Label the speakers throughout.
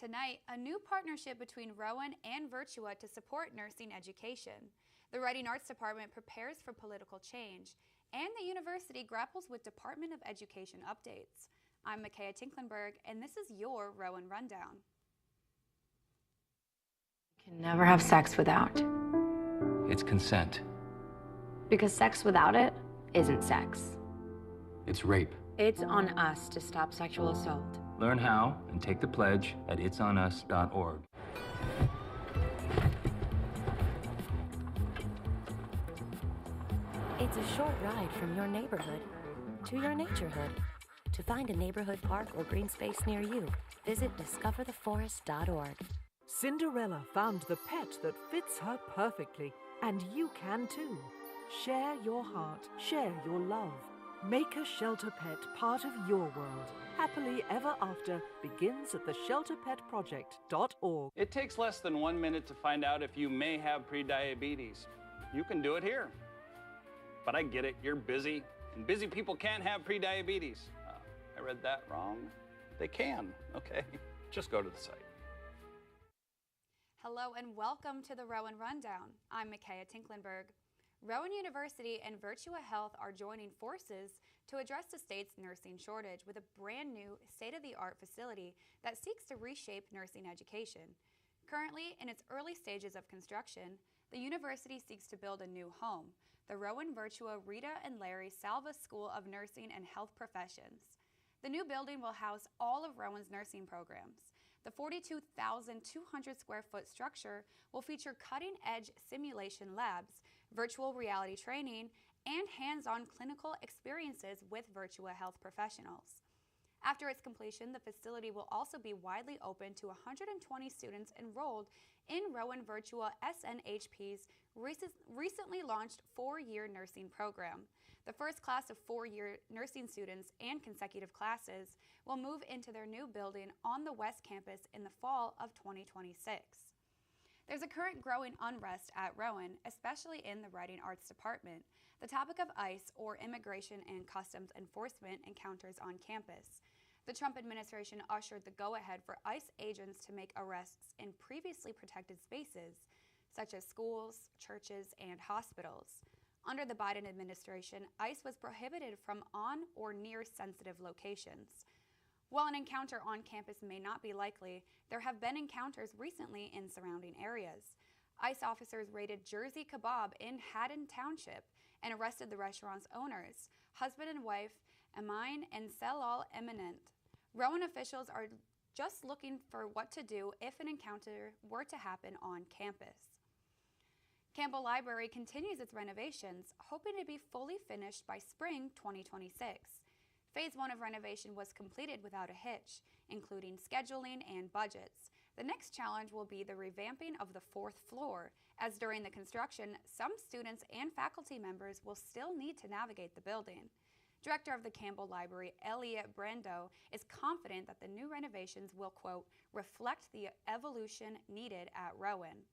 Speaker 1: Tonight, a new partnership between Rowan and Virtua to support nursing education. The Writing Arts Department prepares for political change, and the university grapples with Department of Education updates. I'm Micaiah Tinklenberg, and this is your Rowan Rundown.
Speaker 2: You can never have sex without.
Speaker 3: It's consent.
Speaker 2: Because sex without it isn't sex.
Speaker 3: It's rape.
Speaker 2: It's on us to stop sexual assault.
Speaker 3: Learn how and take the pledge at itsonus.org.
Speaker 4: It's a short ride from your neighborhood to your naturehood. To find a neighborhood park or green space near you, visit discovertheforest.org.
Speaker 5: Cinderella found the pet that fits her perfectly, and you can too. Share your heart, share your love. Make a shelter pet part of your world. Happily Ever After begins at theshelterpetproject.org.
Speaker 6: It takes less than 1 minute to find out if you may have prediabetes. You can do it here. But I get it, you're busy, and busy people can't have prediabetes. I read that wrong. They can, okay? Just go to the site.
Speaker 1: Hello and welcome to the Rowan Rundown. I'm Micaiah Tinklenberg. Rowan University and Virtua Health are joining forces to address the state's nursing shortage with a brand new state-of-the-art facility that seeks to reshape nursing education. Currently, in its early stages of construction, the university seeks to build a new home, the Rowan Virtua Rita and Larry Salva School of Nursing and Health Professions. The new building will house all of Rowan's nursing programs. The 42,200 square foot structure will feature cutting-edge simulation labs, virtual reality training, and hands-on clinical experiences with Virtua Health professionals. After its completion, the facility will also be widely open to 120 students enrolled in Rowan Virtua SNHP's recently launched 4-year nursing program. The first class of 4-year nursing students and consecutive classes will move into their new building on the West Campus in the fall of 2026. There's a current growing unrest at Rowan, especially in the Writing Arts Department. The topic of ICE, or Immigration and Customs Enforcement, encounters on campus. The Trump administration ushered the go-ahead for ICE agents to make arrests in previously protected spaces, such as schools, churches, and hospitals. Under the Biden administration, ICE was prohibited from on or near sensitive locations. While an encounter on campus may not be likely, there have been encounters recently in surrounding areas. ICE officers raided Jersey Kebab in Haddon Township and arrested the restaurant's owners, husband and wife, Amin and Selal Eminent. Rowan officials are just looking for what to do if an encounter were to happen on campus. Campbell Library continues its renovations, hoping to be fully finished by spring 2026. Phase 1 of renovation was completed without a hitch, including scheduling and budgets. The next challenge will be the revamping of the 4th floor, as during the construction, some students and faculty members will still need to navigate the building. Director of the Campbell Library, Elliot Brando, is confident that the new renovations will, quote, reflect the evolution needed at Rowan.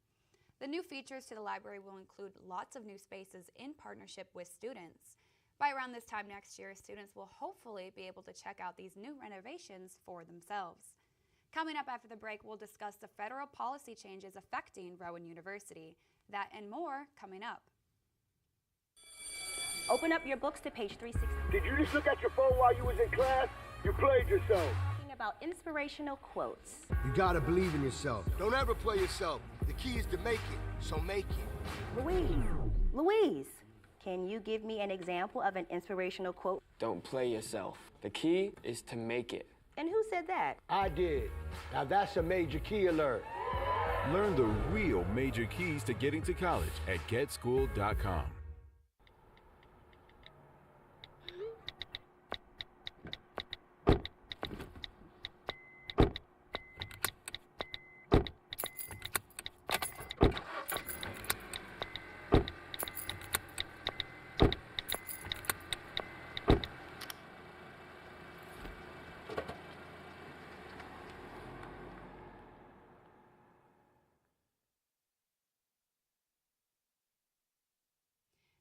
Speaker 1: The new features to the library will include lots of new spaces in partnership with students. By around this time next year, students will hopefully be able to check out these new renovations for themselves. Coming up after the break, we'll discuss the federal policy changes affecting Rowan University. That and more coming up.
Speaker 4: Open up your books to page 360.
Speaker 7: Did you just look at your phone while you was in class? You played yourself.
Speaker 4: Talking about inspirational quotes.
Speaker 8: You gotta believe in yourself. Don't ever play yourself. The key is to make it, so make it.
Speaker 4: Louise, can you give me an example of an inspirational quote?
Speaker 9: Don't play yourself. The key is to make it.
Speaker 4: And who said that?
Speaker 7: I did. Now that's a major key alert.
Speaker 10: Learn the real major keys to getting to college at getschool.com.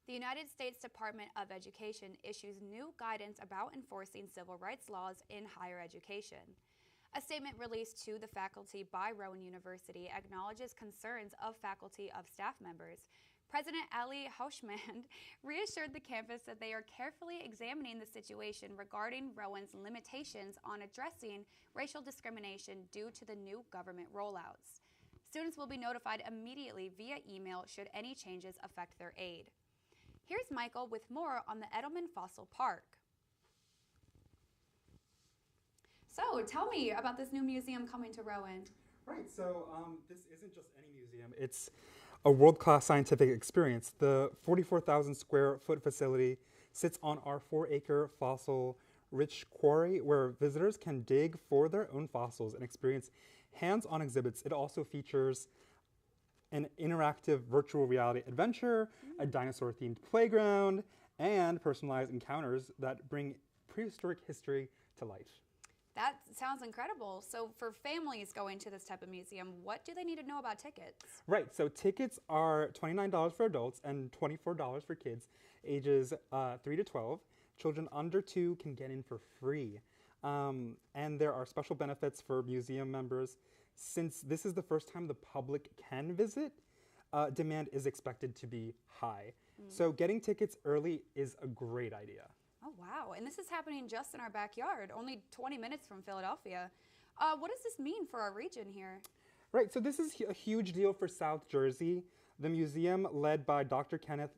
Speaker 1: The United States Department of Education issues new guidance about enforcing civil rights laws in higher education. A statement released to the faculty by Rowan University acknowledges concerns of faculty of staff members. President Ali Hauschman reassured the campus that they are carefully examining the situation regarding Rowan's limitations on addressing racial discrimination due to the new government rollouts. Students will be notified immediately via email should any changes affect their aid. Here's Michael with more on the Edelman Fossil Park. So tell me about this new museum coming to Rowan.
Speaker 11: Right, so this isn't just any museum. It's a world-class scientific experience. The 44,000 square foot facility sits on our 4-acre fossil-rich quarry where visitors can dig for their own fossils and experience hands-on exhibits. It also features an interactive virtual reality adventure, a dinosaur-themed playground, and personalized encounters that bring prehistoric history to life.
Speaker 1: That sounds incredible. So for families going to this type of museum, what do they need to know about tickets?
Speaker 11: Right, so tickets are $29 for adults and $24 for kids ages 3 to 12. Children under 2 can get in for free. And there are special benefits for museum members. Since this is the first time the public can visit, demand is expected to be high. So getting tickets early is a great idea.
Speaker 1: Oh, wow. And this is happening just in our backyard, only 20 minutes from Philadelphia. What does this mean for our region here?
Speaker 11: Right, so this is a huge deal for South Jersey. The museum, led by Dr. Kenneth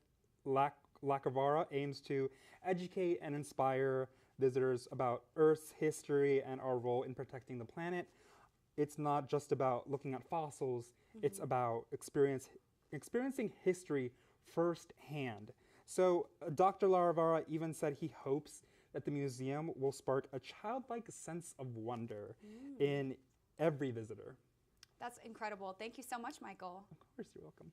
Speaker 11: Lacavara, aims to educate and inspire visitors about Earth's history and our role in protecting the planet. It's not just about looking at fossils, it's about experiencing history firsthand. So Dr. Lacavara even said he hopes that the museum will spark a childlike sense of wonder in every visitor.
Speaker 1: That's incredible. Thank you so much, Michael.
Speaker 11: Of course, you're welcome.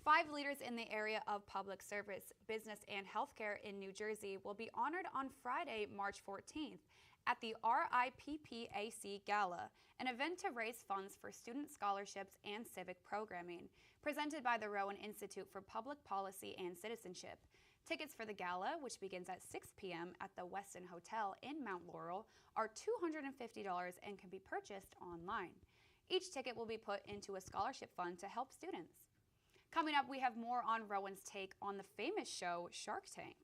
Speaker 1: 5 leaders in the area of public service, business, and healthcare in New Jersey will be honored on Friday, March 14th at the RIPPAC Gala, an event to raise funds for student scholarships and civic programming, presented by the Rowan Institute for Public Policy and Citizenship. Tickets for the gala, which begins at 6 p.m. at the Westin Hotel in Mount Laurel, are $250 and can be purchased online. Each ticket will be put into a scholarship fund to help students. Coming up, we have more on Rowan's take on the famous show Shark Tank.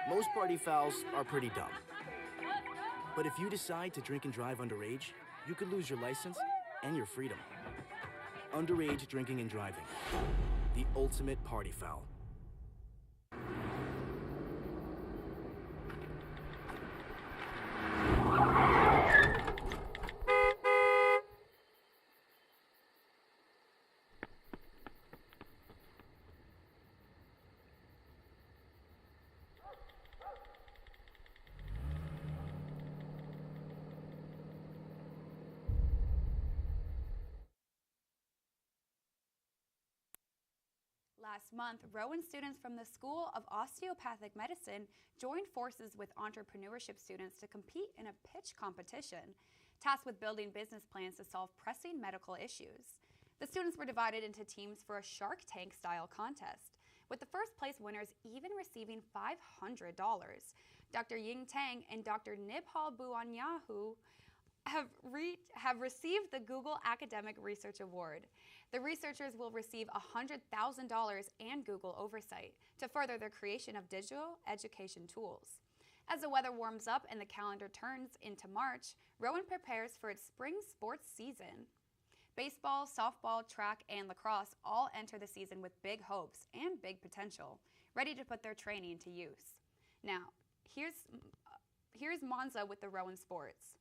Speaker 12: Most party fouls are pretty dumb. But if you decide to drink and drive underage, you could lose your license and your freedom. Underage drinking and driving. The ultimate party foul.
Speaker 1: Last month, Rowan students from the School of Osteopathic Medicine joined forces with entrepreneurship students to compete in a pitch competition, tasked with building business plans to solve pressing medical issues. The students were divided into teams for a Shark Tank-style contest, with the first place winners even receiving $500. Dr. Ying Tang and Dr. Nibhal Buanyahu have received the Google Academic Research Award. The researchers will receive $100,000 and Google oversight to further their creation of digital education tools. As the weather warms up and the calendar turns into March, Rowan prepares for its spring sports season. Baseball, softball, track, and lacrosse all enter the season with big hopes and big potential, ready to put their training to use. Now, here's Monza with the Rowan Sports.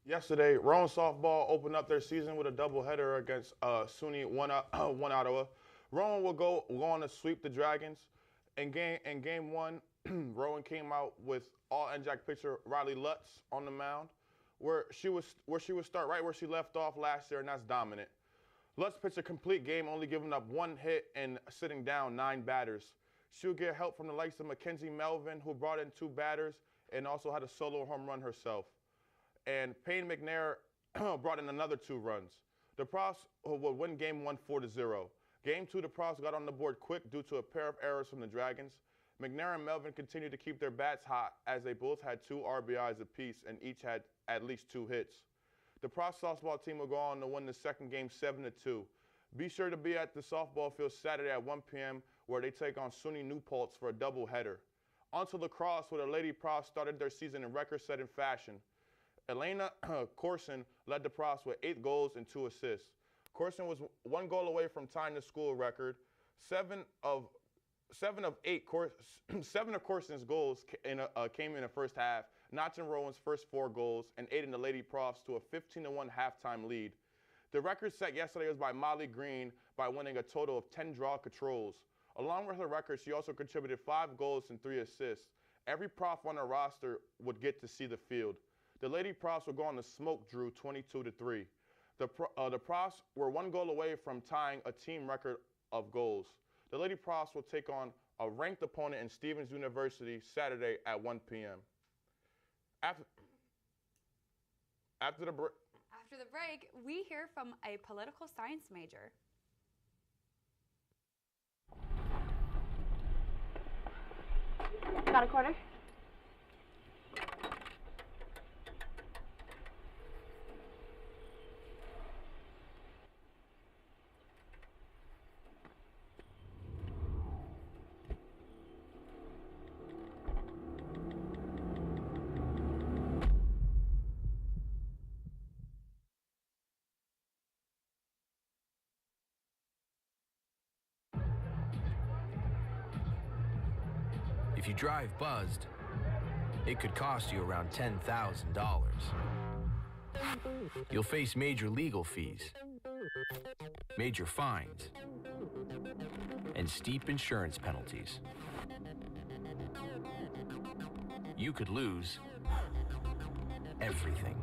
Speaker 13: Yesterday, Rowan softball opened up their season with a doubleheader against SUNY one Ottawa. Rowan will go on to sweep the Dragons. In game one, Rowan came out with all NJAC pitcher Riley Lutz on the mound, where she would start right where she left off last year, and that's dominant. Lutz pitched a complete game, only giving up 1 hit and sitting down 9 batters. She'll get help from the likes of Mackenzie Melvin, who brought in 2 batters and also had a solo home run herself. And Payne McNair brought in another 2 runs. The Profs would win Game 1 4-0. Game 2, the Profs got on the board quick due to a pair of errors from the Dragons. McNair and Melvin continued to keep their bats hot as they both had 2 RBIs apiece and each had at least 2 hits. The Profs softball team will go on to win the second game 7-2. Be sure to be at the softball field Saturday at 1 p.m. where they take on SUNY New Paltz for a doubleheader. On to lacrosse, where the Lady Profs started their season in record-setting fashion. Elena Corson led the Profs with 8 goals and 2 assists. Corson was 1 goal away from tying the school record. 7 of Corson's goals came in the first half, notching Rowan's first 4 goals and aiding the Lady Profs to a 15-1 halftime lead. The record set yesterday was by Molly Green by winning a total of 10 draw controls. Along with her record, she also contributed 5 goals and 3 assists. Every prof on her roster would get to see the field. The Lady Profs will go on to smoke Drew 22-3. The Profs were 1 goal away from tying a team record of goals. The Lady Profs will take on a ranked opponent in Stevens University Saturday at 1 p.m. After the
Speaker 1: break, we hear from a political science major.
Speaker 2: Got a quarter?
Speaker 14: If you drive buzzed, it could cost you around $10,000. You'll face major legal fees, major fines, and steep insurance penalties. You could lose everything.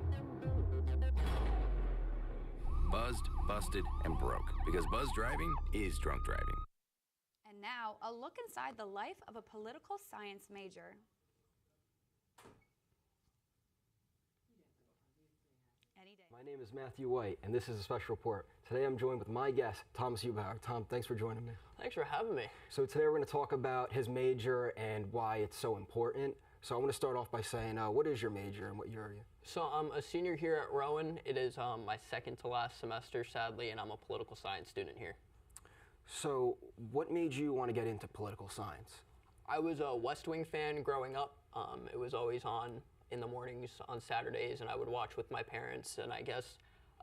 Speaker 14: Buzzed, busted, and broke, because buzz driving is drunk driving.
Speaker 1: And now, a look inside the life of a political science major. Any day.
Speaker 15: My name is Matthew White, and this is a special report. Today I'm joined with my guest, Thomas Hubauer. Tom, thanks for joining me.
Speaker 16: Thanks for having me.
Speaker 15: So today we're going to talk about his major and why it's so important. So I want to start off by saying, what is your major and what year are you?
Speaker 16: So I'm a senior here at Rowan. It is my second to last semester, sadly, and I'm a political science student here.
Speaker 15: So what made you want to get into political science?
Speaker 16: I was a West Wing fan growing up. It was always on in the mornings on Saturdays, and I would watch with my parents, and I guess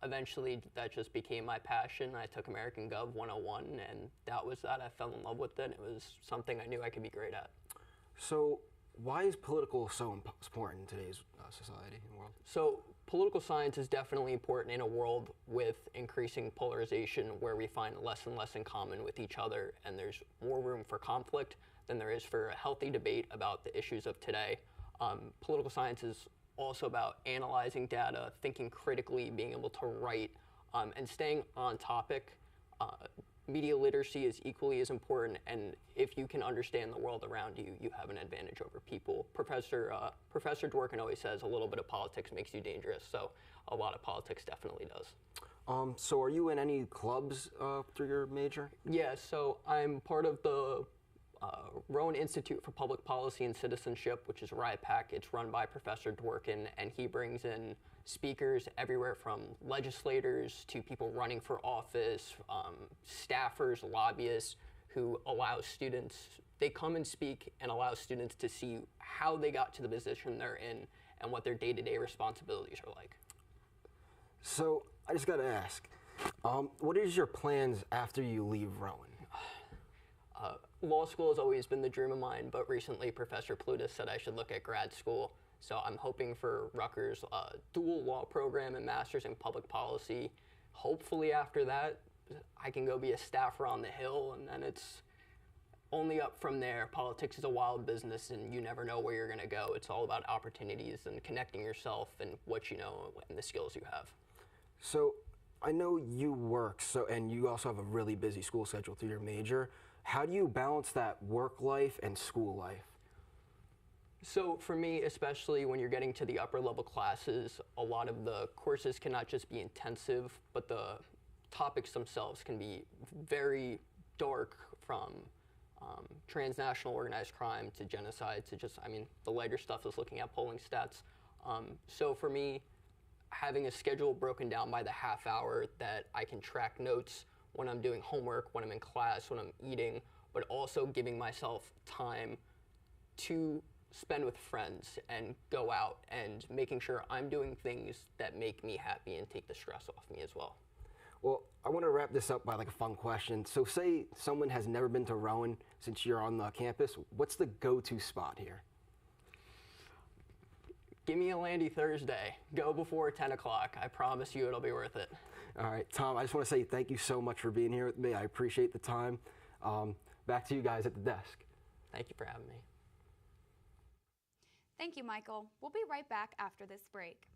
Speaker 16: eventually that just became my passion. I took American Gov 101, and that was that. I fell in love with it. It was something I knew I could be great at.
Speaker 15: So why is political so important in today's society and world?
Speaker 16: So political science is definitely important in a world with increasing polarization, where we find less and less in common with each other, and there's more room for conflict than there is for a healthy debate about the issues of today. Political science is also about analyzing data, thinking critically, being able to write, and staying on topic. Media literacy is equally as important, and if you can understand the world around you, you have an advantage over people. Professor Dworkin always says a little bit of politics makes you dangerous, so a lot of politics definitely does.
Speaker 15: So are you in any clubs through your major?
Speaker 16: Yeah, so I'm part of the Rowan Institute for Public Policy and Citizenship, which is RIPAC. It's run by Professor Dworkin, and he brings in speakers everywhere from legislators to people running for office, staffers, lobbyists, who allow students, they come and speak and allow students to see how they got to the position they're in and what their day-to-day responsibilities are like.
Speaker 15: So I just got to ask, what is your plans after you leave Rowan?
Speaker 16: Law school has always been the dream of mine, but recently Professor Plutus said I should look at grad school. So I'm hoping for Rutgers' dual law program and master's in public policy. Hopefully after that, I can go be a staffer on the Hill, and then it's only up from there. Politics is a wild business, and you never know where you're going to go. It's all about opportunities and connecting yourself and what you know and the skills you have.
Speaker 15: So I know you work, and you also have a really busy school schedule through your major. How do you balance that work life and school life?
Speaker 16: So for me, especially when you're getting to the upper level classes, a lot of the courses cannot just be intensive, but the topics themselves can be very dark, from transnational organized crime to genocide to just, I mean, the lighter stuff is looking at polling stats. So for me, having a schedule broken down by the half hour that I can track notes when I'm doing homework, when I'm in class, when I'm eating, but also giving myself time to spend with friends and go out and making sure I'm doing things that make me happy and take the stress off me as well.
Speaker 15: Well, I want to wrap this up by like a fun question. So say someone has never been to Rowan since you're on the campus. What's the go-to spot here?
Speaker 16: Give me a Landy Thursday. Go before 10 o'clock. I promise you it'll be worth it.
Speaker 15: All right, Tom, I just want to say thank you so much for being here with me. I appreciate the time. Back to you guys at the desk.
Speaker 16: Thank you for having me.
Speaker 1: Thank you, Michael. We'll be right back after this break.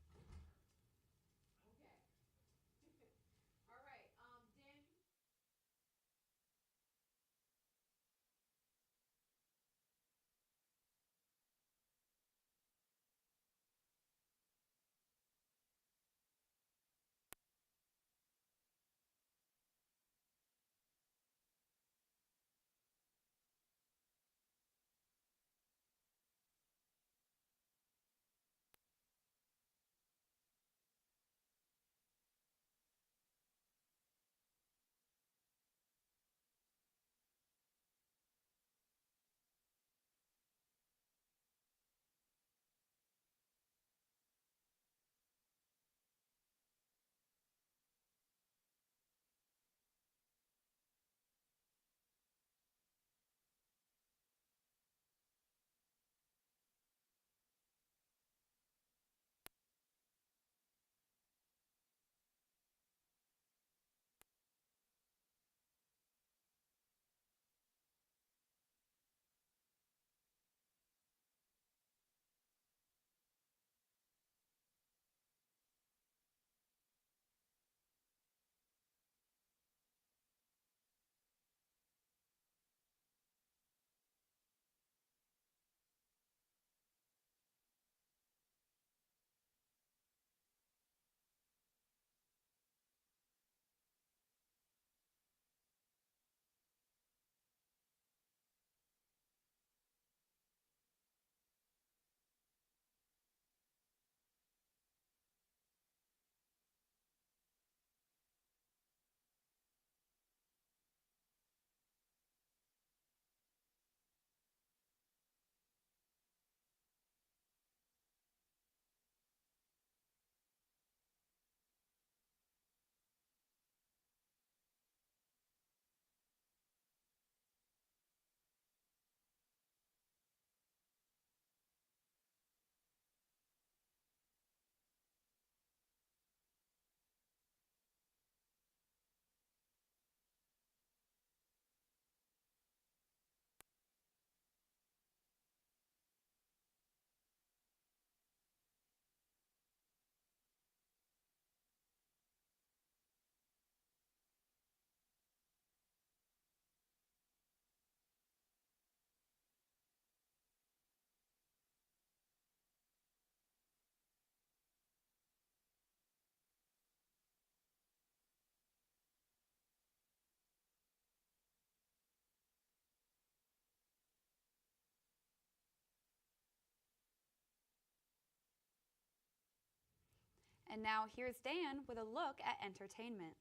Speaker 1: And now here's Dan with a look at entertainment.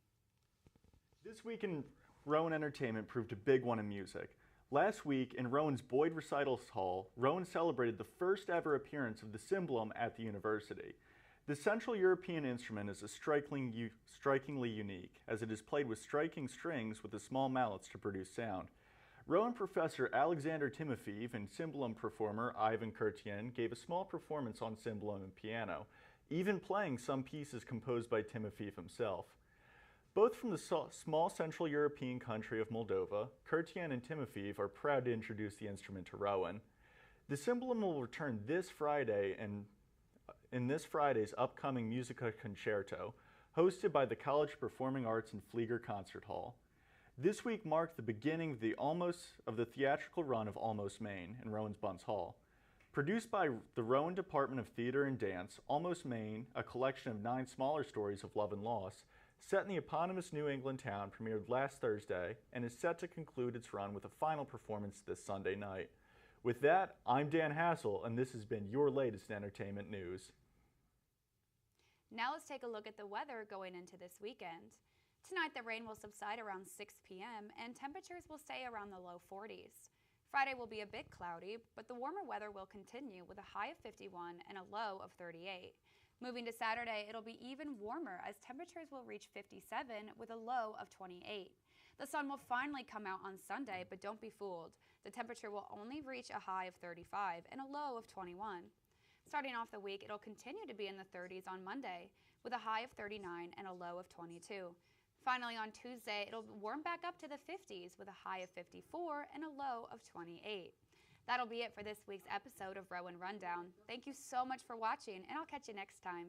Speaker 17: This week in Rowan Entertainment proved a big one in music. Last week in Rowan's Boyd Recital Hall, Rowan celebrated the first ever appearance of the cymbalum at the university. The Central European instrument is strikingly unique, as it is played with striking strings with the small mallets to produce sound. Rowan professor Alexander Timofeev and cymbalum performer Ivan Kurtyan gave a small performance on cymbalum and piano, even playing some pieces composed by Timofeev himself. Both from the small Central European country of Moldova, Kurtyan and Timofeev are proud to introduce the instrument to Rowan. The cymbalum will return this Friday in this Friday's upcoming Musica Concerto, hosted by the College of Performing Arts in Flieger Concert Hall. This week marked the beginning of the theatrical run of Almost Maine in Rowan's Bunce Hall. Produced by the Rowan Department of Theater and Dance, Almost Maine, a collection of 9 smaller stories of love and loss, set in the eponymous New England town, premiered last Thursday and is set to conclude its run with a final performance this Sunday night. With that, I'm Dan Hassel, and this has been your latest entertainment news.
Speaker 1: Now let's take a look at the weather going into this weekend. Tonight the rain will subside around 6 p.m. and temperatures will stay around the low 40s. Friday will be a bit cloudy, but the warmer weather will continue with a high of 51 and a low of 38. Moving to Saturday, it'll be even warmer as temperatures will reach 57 with a low of 28. The sun will finally come out on Sunday, but don't be fooled. The temperature will only reach a high of 35 and a low of 21. Starting off the week, it'll continue to be in the 30s on Monday with a high of 39 and a low of 22. Finally, on Tuesday, it'll warm back up to the 50s with a high of 54 and a low of 28. That'll be it for this week's episode of Rowan Rundown. Thank you so much for watching, and I'll catch you next time.